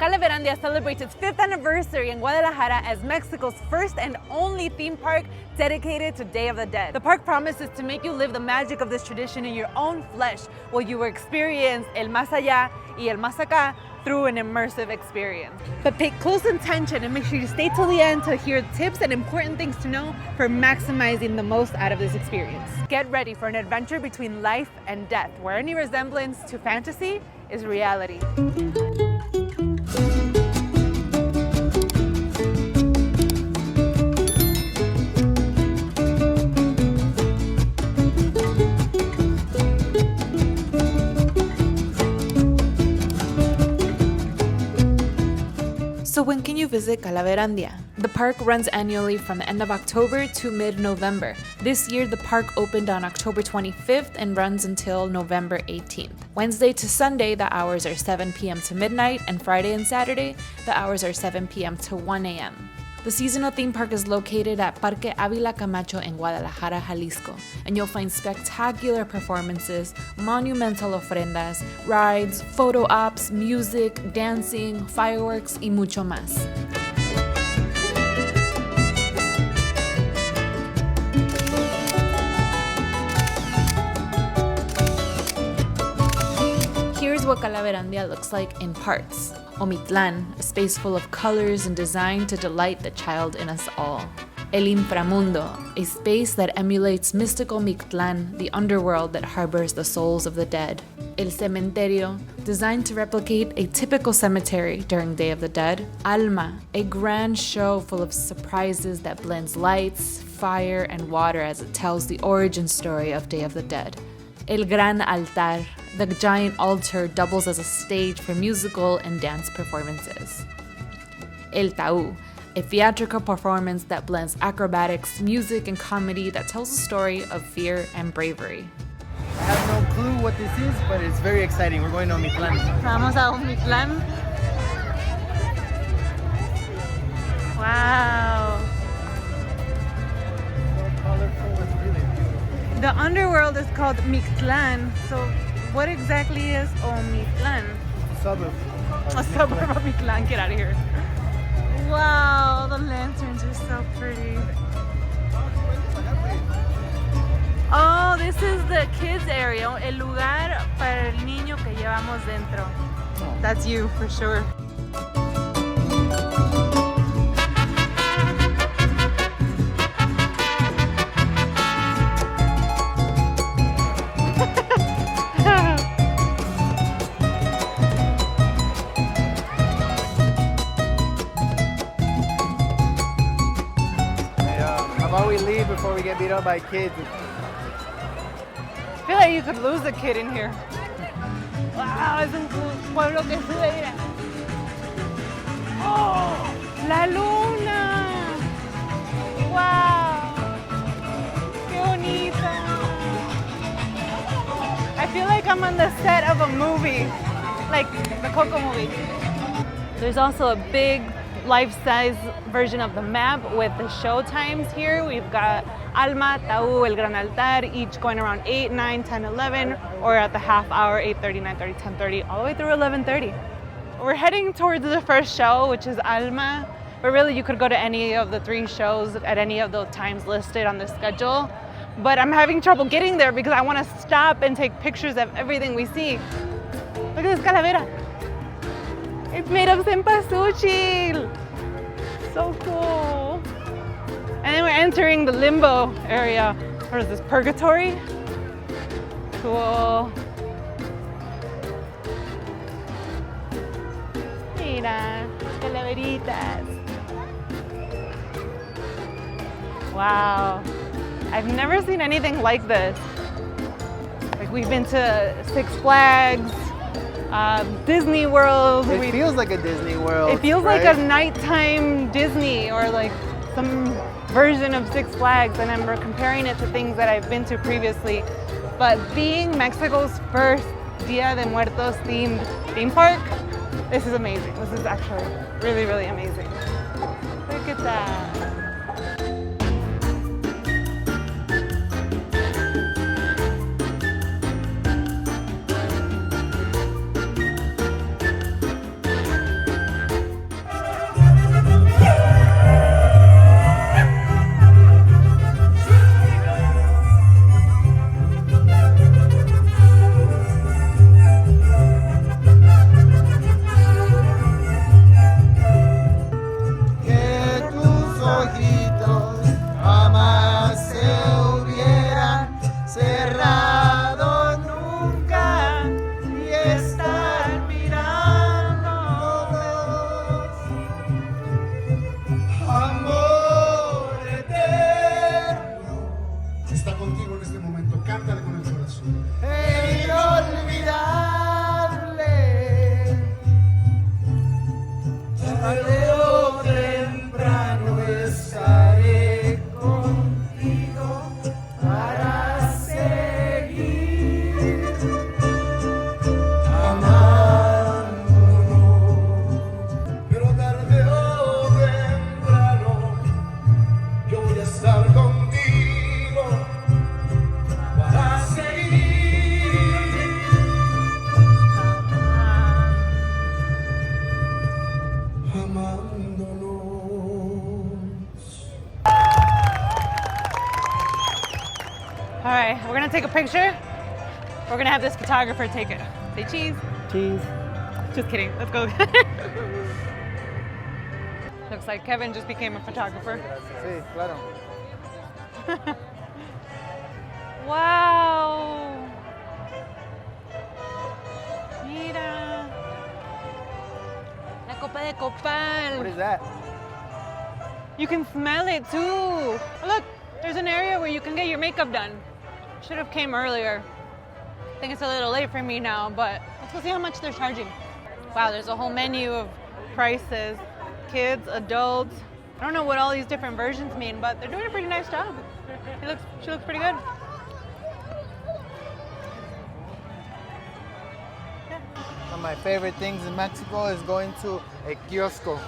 Calaverandia celebrates its 5th anniversary in Guadalajara as Mexico's first and only theme park dedicated to Day of the Dead. The park promises to make you live the magic of this tradition in your own flesh while you experience el más allá y el más acá through an immersive experience. But pay close attention and make sure you stay till the end to hear tips and important things to know for maximizing the most out of this experience. Get ready for an adventure between life and death, where any resemblance to fantasy is reality. So when can you visit Calaverandia? The park runs annually from the end of October to mid-November. This year, the park opened on October 25th and runs until November 18th. Wednesday to Sunday, the hours are 7 p.m. to midnight, and Friday and Saturday, the hours are 7 p.m. to 1 a.m. The seasonal theme park is located at Parque Ávila Camacho in Guadalajara, Jalisco, and you'll find spectacular performances, monumental ofrendas, rides, photo ops, music, dancing, fireworks, y mucho más. Here's what Calaverandia looks like in parts. Omitlan, a space full of colors and design to delight the child in us all. El Inframundo, a space that emulates mystical Mictlan, the underworld that harbors the souls of the dead. El Cementerio, designed to replicate a typical cemetery during Day of the Dead. Alma, a grand show full of surprises that blends lights, fire, and water as it tells the origin story of Day of the Dead. El Gran Altar, the giant altar doubles as a stage for musical and dance performances. El Taú, a theatrical performance that blends acrobatics, music, and comedy that tells a story of fear and bravery. I have no clue what this is, but it's very exciting. We're going to Omitlan. Vamos a Omitlan. Wow. So colorful, it's really beautiful. The underworld is called Mictlan. So what exactly is Omitlan? It's a suburb. A suburb of Mictlan. Get out of here. Wow, the lanterns are so pretty. Oh, this is the kids area, el lugar para el niño que llevamos dentro. That's you for sure. How about we leave before we get beat up by kids? I feel like you could lose a kid in here. Wow, es un pueblo que sube, mira. Oh, la luna. Wow, qué bonita. I feel like I'm on the set of a movie, like the Coco movie. There's also a big life-size version of the map with the show times here. We've got Alma, Taú, El Gran Altar, each going around 8, 9, 10, 11, or at the half hour, 8:30, 9:30, 10:30, all the way through 11:30. We're heading towards the first show, which is Alma, but really you could go to any of the 3 shows at any of the times listed on the schedule. But I'm having trouble getting there because I want to stop and take pictures of everything we see. Look at this calavera. It's made of cempasúchil. So cool. And then we're entering the Limbo area. What is this, purgatory? Cool. Mira, calaveritas. Wow. I've never seen anything like this. Like, we've been to Six Flags, Disney World. It feels like a Disney World. It feels right? like a nighttime Disney or like some version of Six Flags, and I'm comparing it to things that I've been to previously. But being Mexico's first Dia de Muertos themed theme park, this is amazing. This is actually really, really amazing. Look at that. Tarde o temprano estaré contigo para seguir amándonos. Pero tarde o temprano yo voy a estar contigo para seguir amándonos. All right, we're gonna take a picture. We're gonna have this photographer take it. Say cheese. Cheese. Just kidding. Let's go. Looks like Kevin just became a photographer. Sí, claro. Wow. Mira. La copa de What copal. is that? You can smell it too. Look, there's an area where you can get your makeup done. Should have came earlier. I think it's a little late for me now, but let's go see how much they're charging. Wow, there's a whole menu of prices. Kids, adults. I don't know what all these different versions mean, but they're doing a pretty nice job. She looks pretty good. One of my favorite things in Mexico is going to a kiosco.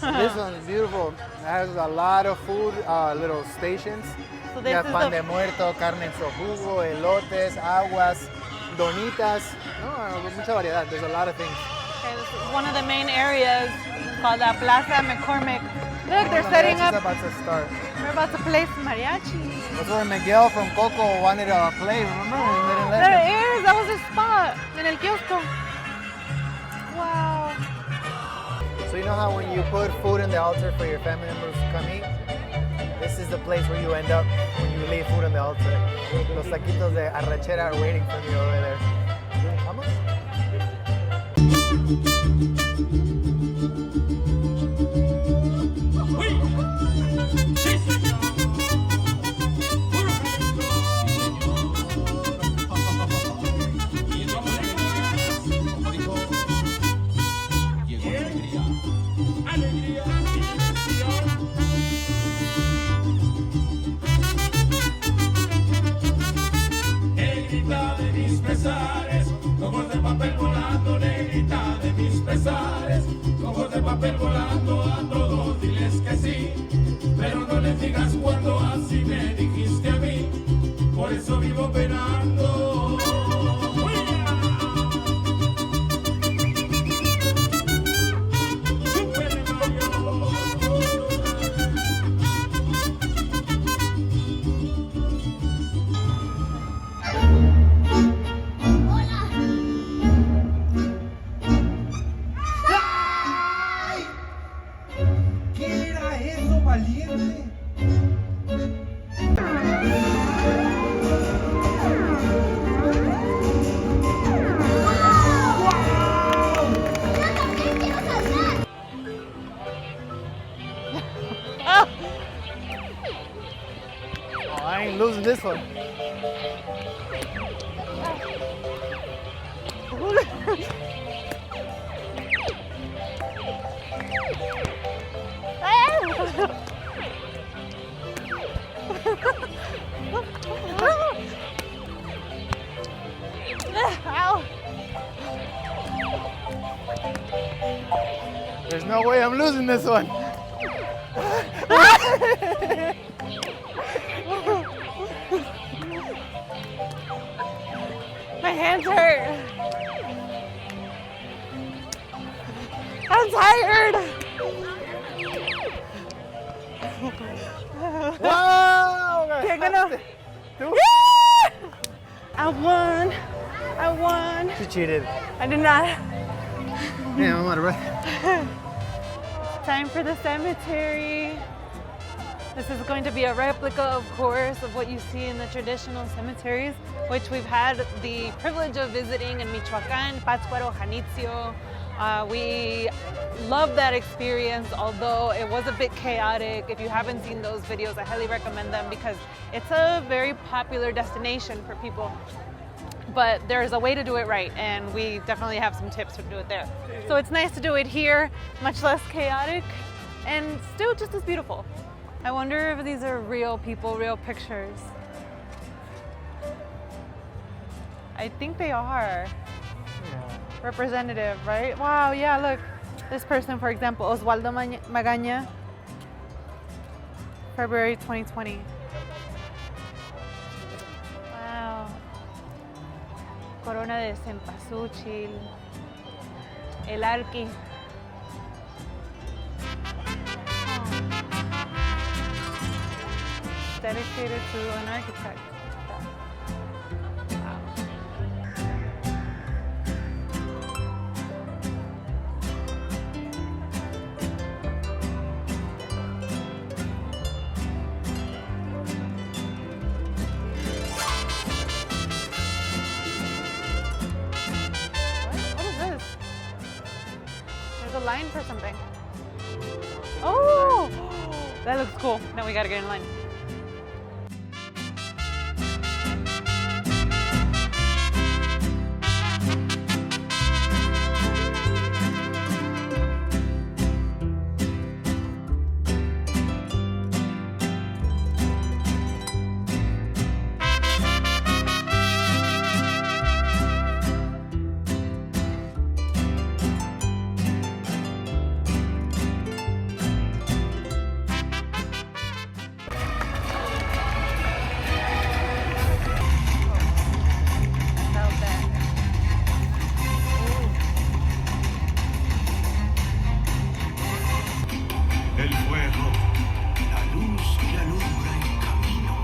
This one is beautiful. It has a lot of food, little stations. So You this this have is pan the, de muerto, carne en su jugo, elotes, aguas, donitas. No, mucha variedad. There's a lot of things. okay, this is one of the main areas called the Plaza McCormick. Look, they're The setting mariachi's up. about to start. We're about to play some mariachi. That's where Miguel from Coco wanted to play, remember? And they didn't let There him. it is. That was his spot in el kiosco. Wow. So you know how when you put food in the altar for your family members to come eat? This is the place where you end up when you leave food on the altar. Los taquitos de arrachera are waiting for you over there. Vamos? Negrita de mis pesares, ojos de papel volando, negrita de mis pesares, ojos de papel volando, a todos diles que sí, pero no les digas cuando así me dijiste a mí, por eso vivo penando. ¿Qué era eso, valiente? Oh, Oh, I ain't losing this one. Ow. There's no way I'm losing this one. My hands hurt. I'm tired. Wow! Okay, gonna. I won. I won. She cheated. I did not. Yeah, I'm out of breath. Time for the cemetery. This is going to be a replica, of course, of what you see in the traditional cemeteries, which we've had the privilege of visiting in Michoacán, Pátzcuaro, Janitzio. We love that experience, although it was a bit chaotic. If you haven't seen those videos, I highly recommend them because it's a very popular destination for people. but there's a way to do it right, and we definitely have some tips to do it there. So it's nice to do it here, much less chaotic, and still just as beautiful. I wonder if these are real people, real pictures. I think they are. Representative, right? Wow, yeah, look. This person, for example, Osvaldo Magaña, February 2020. Wow. Corona de Cempasúchil. El Arqui. Dedicated to an architect. Wow. What is this? There's a line for something. Oh, that looks cool. Now we gotta get in line. El fuego, la luz que alumbra el camino.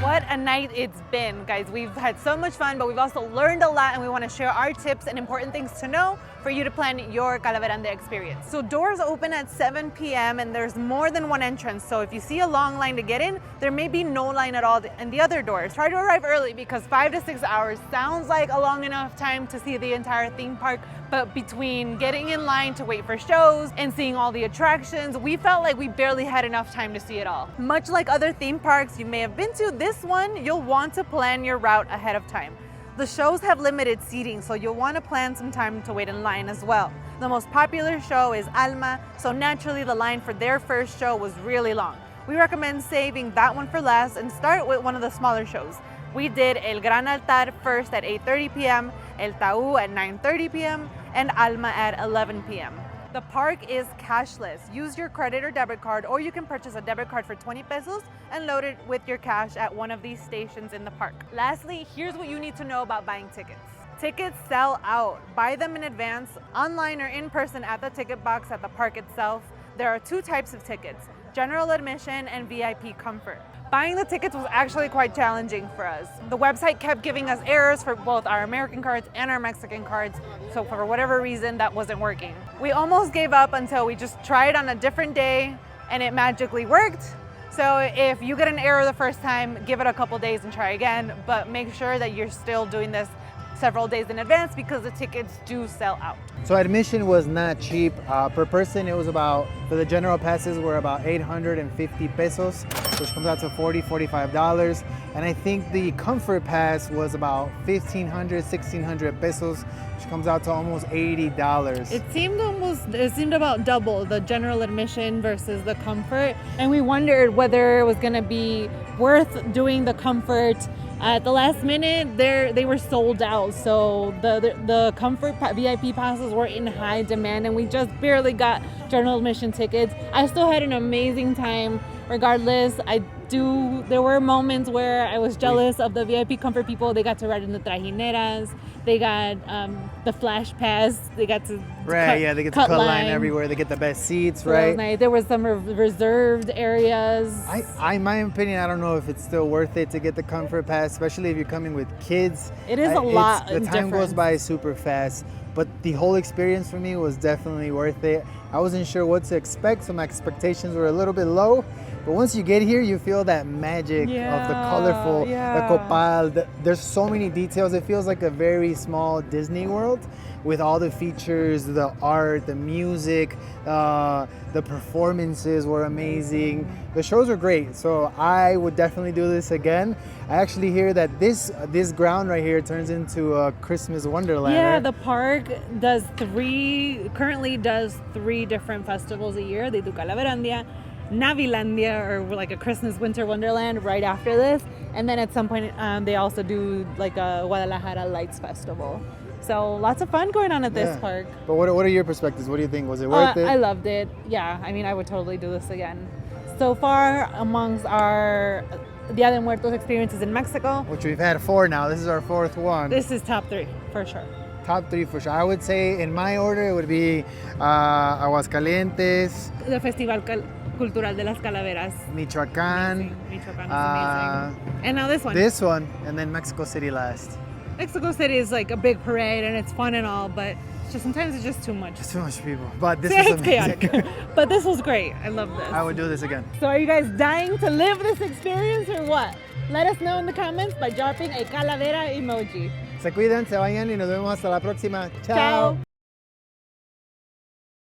What a night it's been, guys. We've had so much fun, but we've also learned a lot, and we want to share our tips and important things to know for you to plan your Calaverandia experience. So doors open at 7 p.m. and there's more than one entrance. So if you see a long line to get in, there may be no line at all in the other doors. Try to arrive early because 5 to 6 hours sounds like a long enough time to see the entire theme park. But between getting in line to wait for shows and seeing all the attractions, we felt like we barely had enough time to see it all. Much like other theme parks you may have been to, this one, you'll want to plan your route ahead of time. The shows have limited seating, so you'll want to plan some time to wait in line as well. The most popular show is Allá, so naturally the line for their first show was really long. We recommend saving that one for last and start with one of the smaller shows. We did El Gran Altar first at 8:30 p.m., El Taú at 9:30 p.m., and Allá at 11 p.m. The park is cashless. Use your credit or debit card, or you can purchase a debit card for 20 pesos and load it with your cash at one of these stations in the park. Lastly, here's what you need to know about buying tickets. Tickets sell out. Buy them in advance, online or in person at the ticket box at the park itself. There are 2 types of tickets, general admission and VIP comfort. Buying the tickets was actually quite challenging for us. The website kept giving us errors for both our American cards and our Mexican cards, so for whatever reason that wasn't working. We almost gave up until we just tried on a different day and it magically worked. So if you get an error the first time, give it a couple days and try again, but make sure that you're still doing this several days in advance because the tickets do sell out. So admission was not cheap. Per person, it was about, for the general passes, were about 850 pesos, which comes out to $45. And I think the comfort pass was about 1,500, 1,600 pesos, which comes out to almost $80. It seemed about double the general admission versus the comfort. And we wondered whether it was gonna be worth doing the comfort. At the last minute, they were sold out, so the comfort VIP passes were in high demand, and we just barely got general admission tickets. I still had an amazing time. Regardless, there were moments where I was jealous of the VIP comfort people. They got to ride in the trajineras. They got the flash pass. They got to they get to cut line everywhere. They get the best seats, so right? Nice. There were some reserved areas. In my opinion, I don't know if it's still worth it to get the comfort pass, especially if you're coming with kids. It is a lot. The time goes by super fast, but the whole experience for me was definitely worth it. I wasn't sure what to expect, so my expectations were a little bit low. But once you get here, you feel that magic of the colorful, the copal. There's so many details. It feels like a very small Disney World with all the features, the art, the music, the performances were amazing. The shows were great, so I would definitely do this again. I actually hear that this ground right here turns into a Christmas wonderland. Yeah, right? the park currently does three different festivals a year. They do Calaverandia, Navilandia, or like a Christmas winter wonderland right after this. And then at some point they also do like a Guadalajara Lights Festival. So lots of fun going on at this park. But what are your perspectives? What do you think? Was it worth it? I loved it. Yeah, I mean, I would totally do this again. So far, amongst our Dia de Muertos experiences in Mexico, Which we've had 4 now. This is our 4th one. this is top 3 for sure. Top 3 for sure. I would say in my order it would be Aguascalientes, The Festival Cultural de las Calaveras. Michoacán, Michoacán is amazing. And now this one. and then Mexico City last. Mexico City is like a big parade and it's fun and all, but sometimes it's just too much. It's too much people. But this It's was amazing. chaotic. But this was great. I love this. I would do this again. So are you guys dying to live this experience or what? Let us know in the comments by dropping a calavera emoji. Se cuidan, se vayan y nos vemos hasta la próxima. Ciao.